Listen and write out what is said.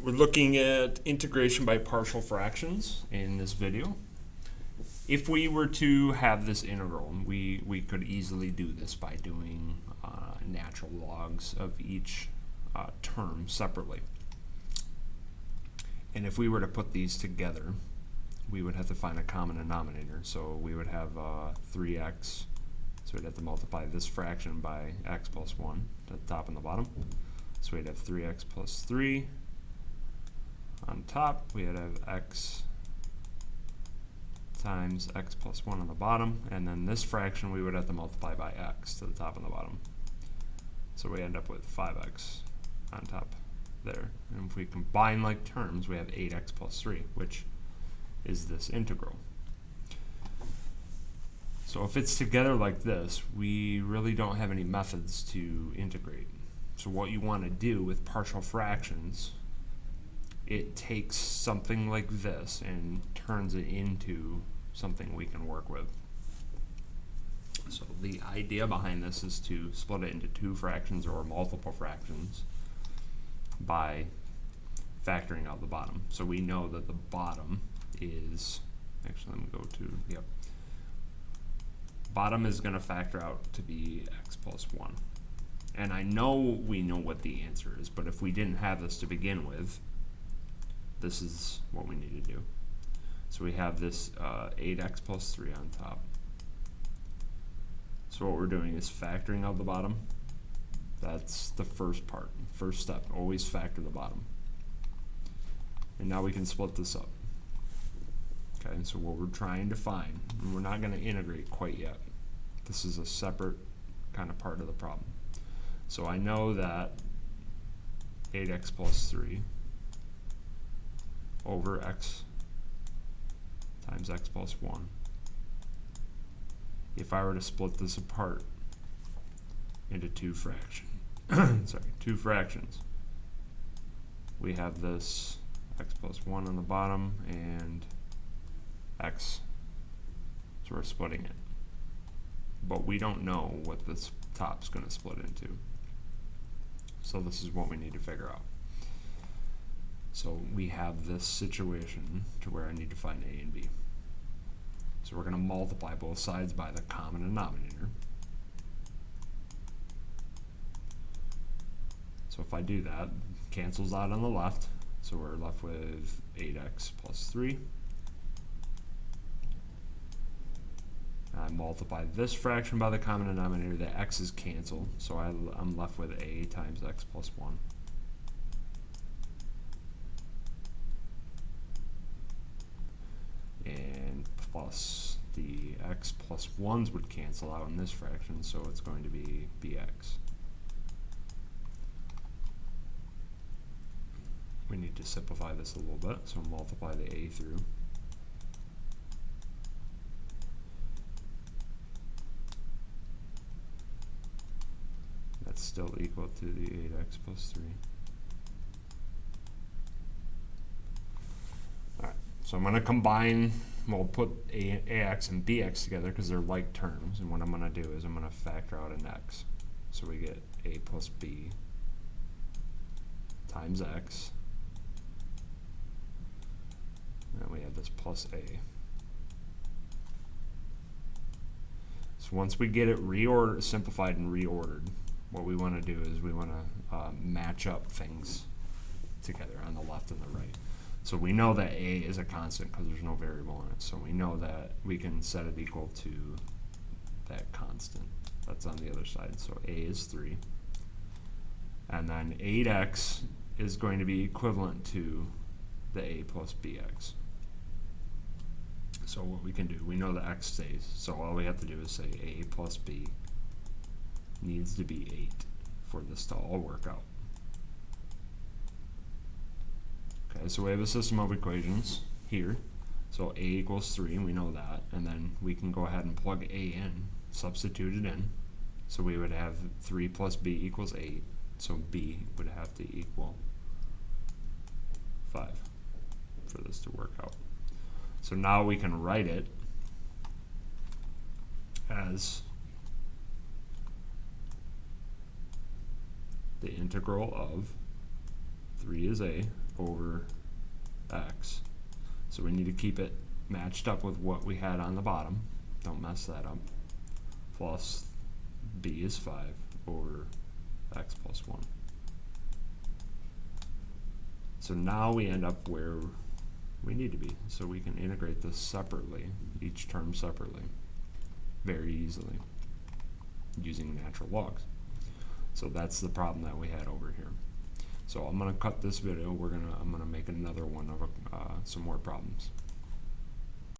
We're looking at integration by partial fractions in this video. If we were to have this integral, we could easily do this by doing natural logs of each term separately. And if we were to put these together, we would have to find a common denominator. So we would have 3x, so we'd have to multiply this fraction by x plus 1, the top and the bottom. So we'd have 3x plus 3. On top, we'd have x times x plus 1 on the bottom, and then this fraction we would have to multiply by x to the top and the bottom. So we end up with 5x on top there. And if we combine like terms, we have 8x plus 3, which is this integral. So if it's together like this, we really don't have any methods to integrate. So what you want to do with partial fractions, it takes something like this and turns it into something we can work with. So the idea behind this is to split it into two fractions or multiple fractions by factoring out the bottom. So we know that the bottom is, actually let me go to, yep. Bottom is going to factor out to be x plus 1. And I know we know what the answer is, but if we didn't have this to begin with, this is what we need to do. So we have this 8x plus 3 on top. So what we're doing is factoring out the bottom. That's the first part, first step. Always factor the bottom. And now we can split this up. Okay, so what we're trying to find, and we're not going to integrate quite yet. This is a separate kind of part of the problem. So I know that 8x plus 3 over x times x plus 1. If I were to split this apart into two fractions, two fractions, we have this x plus 1 on the bottom and x, so we're splitting it. But we don't know what this top's going to split into. So this is what we need to figure out. So we have this situation to where I need to find a and b. So we're going to multiply both sides by the common denominator. So if I do that, cancels out on the left. So we're left with 8x plus 3. I multiply this fraction by the common denominator. The x's cancel, so I'm left with a times x plus 1. And plus the x plus 1s would cancel out in this fraction, so it's going to be bx. We need to simplify this a little bit, so multiply the a through. That's still equal to the 8x plus 3. Alright, so I'm going to combine, we'll put ax and bx together because they're like terms, and what I'm going to do is I'm going to factor out an x. So we get a plus b times x, and we have this plus a. So once we get it reordered, simplified and reordered, what we want to do is we want to match up things together on the left and the right. So we know that a is a constant because there's no variable in it. So we know that we can set it equal to that constant that's on the other side. So a is 3. And then 8x is going to be equivalent to the a plus bx. So what we can do, we know the x stays. So all we have to do is say a plus b needs to be 8 for this to all work out. Okay, so we have a system of equations here. So a equals 3, and we know that. And then we can go ahead and plug a in, substitute it in. So we would have 3 plus b equals 8. So b would have to equal 5 for this to work out. So now we can write it as the integral of 3 is a over x. So we need to keep it matched up with what we had on the bottom. Don't mess that up. Plus b is 5 over x plus 1. So now we end up where we need to be. So we can integrate this separately, each term separately, very easily, using natural logs. So that's the problem that we had over here. So I'm going to cut this video. I'm going to make another one of some more problems.